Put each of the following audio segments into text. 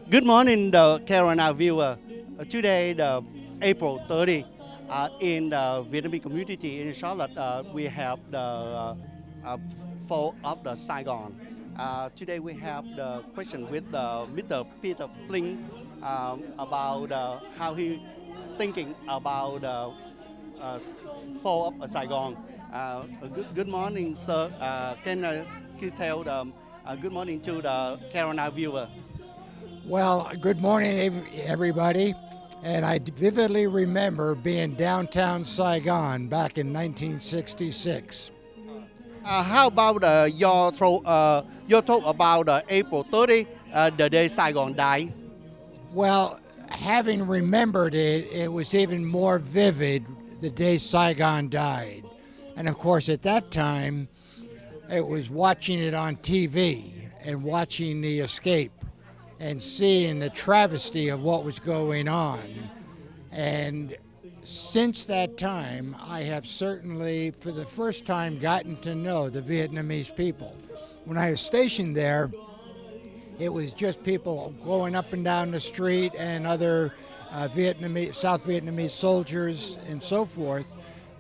Good morning, the Carolina viewer. Today, the April 30, in the Vietnamese community in Charlotte, we have the uh, Fall of the Saigon. Today, we have the question with Mr. Peter Flink about how he thinking about uh, Fall of Saigon. Good morning, sir. Can you tell the good morning to the Carolina viewer? Well, good morning, everybody. And I vividly remember being downtown Saigon back in 1966. How about your talk about April 30, the day Saigon died? Well, having remembered it, it was even more vivid the day Saigon died. And of course, at that time, it was watching it on TV and watching the escape and seeing the travesty of what was going on. And since that time, I have certainly, for the first time, gotten to know the Vietnamese people. When I was stationed there, it was just people going up and down the street and other South Vietnamese soldiers and so forth.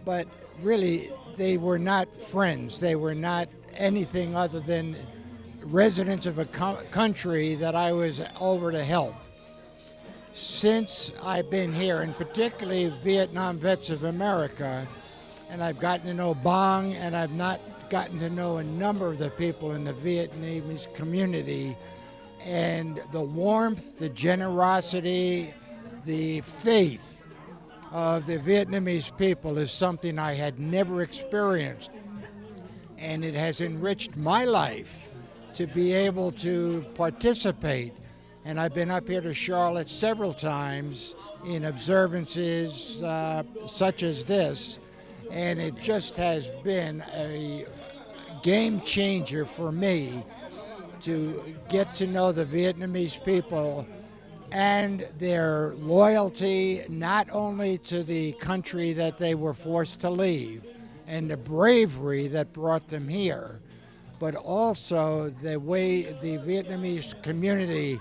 But really, they were not friends. They were not anything other than residents of a country that I was over to help. Since I've been here, and particularly Vietnam Vets of America, and I've gotten to know Bong, and I've not gotten to know a number of the people in the Vietnamese community, and the warmth, the generosity, the faith of the Vietnamese people is something I had never experienced, and it has enriched my life to be able to participate. And I've been up here to Charlotte several times in observances such as this, and it just has been a game changer for me to get to know the Vietnamese people and their loyalty not only to the country that they were forced to leave and the bravery that brought them here, but also the way the Vietnamese community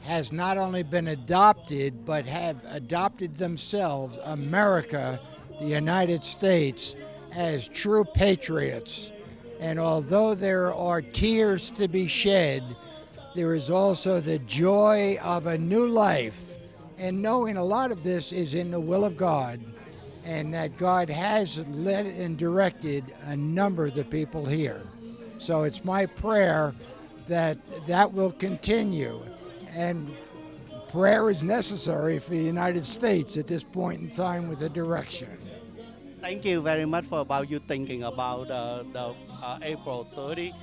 has not only been adopted, but have adopted themselves, America, the United States, as true patriots. And although there are tears to be shed, there is also the joy of a new life. And knowing a lot of this is in the will of God, and that God has led and directed a number of the people here. So it's my prayer that that will continue. And prayer is necessary for the United States at this point in time with a direction. Thank you very much for about you thinking about the April 30,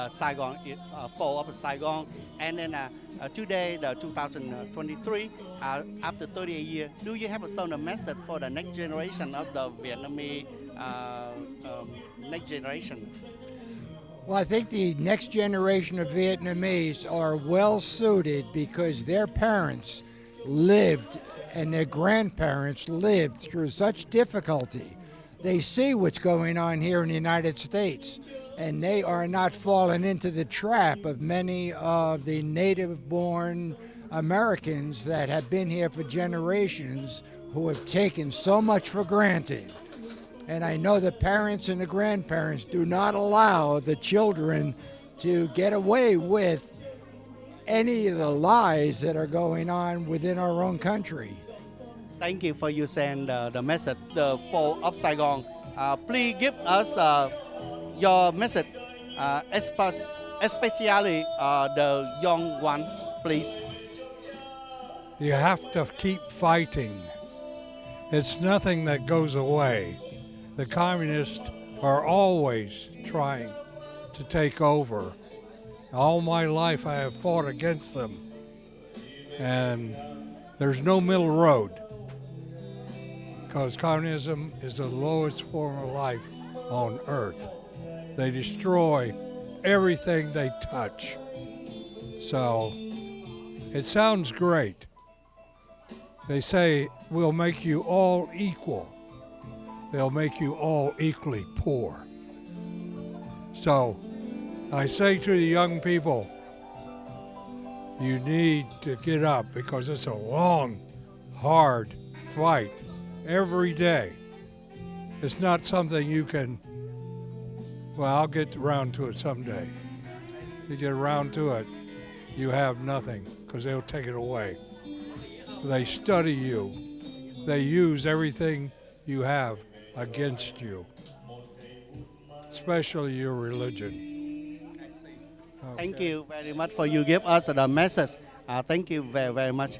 Saigon, fall of Saigon, and then today, the 2023, after 38 years, do you have a sort of message for the next generation of the Vietnamese next generation? Well, I think the next generation of Vietnamese are well suited because their parents lived and their grandparents lived through such difficulty. They see what's going on here in the United States, and they are not falling into the trap of many of the native-born Americans that have been here for generations who have taken so much for granted. And I know the parents and the grandparents do not allow the children to get away with any of the lies that are going on within our own country. Thank you for you send the message, the fall of Saigon. Please give us your message, especially the young one, please. You have to keep fighting. It's nothing that goes away. The communists are always trying to take over. All my life I have fought against them. And there's no middle road, because communism is the lowest form of life on earth. They destroy everything they touch. So it sounds great. They say, we'll make you all equal. They'll make you all equally poor. So I say to the young people, you need to get up because it's a long, hard fight every day. It's not something you can, well, I'll get around to it someday. You get around to it, you have nothing because they'll take it away. They study you. They use everything you have against you, especially your religion. Thank you very much for you give us the message. Thank you very, very much.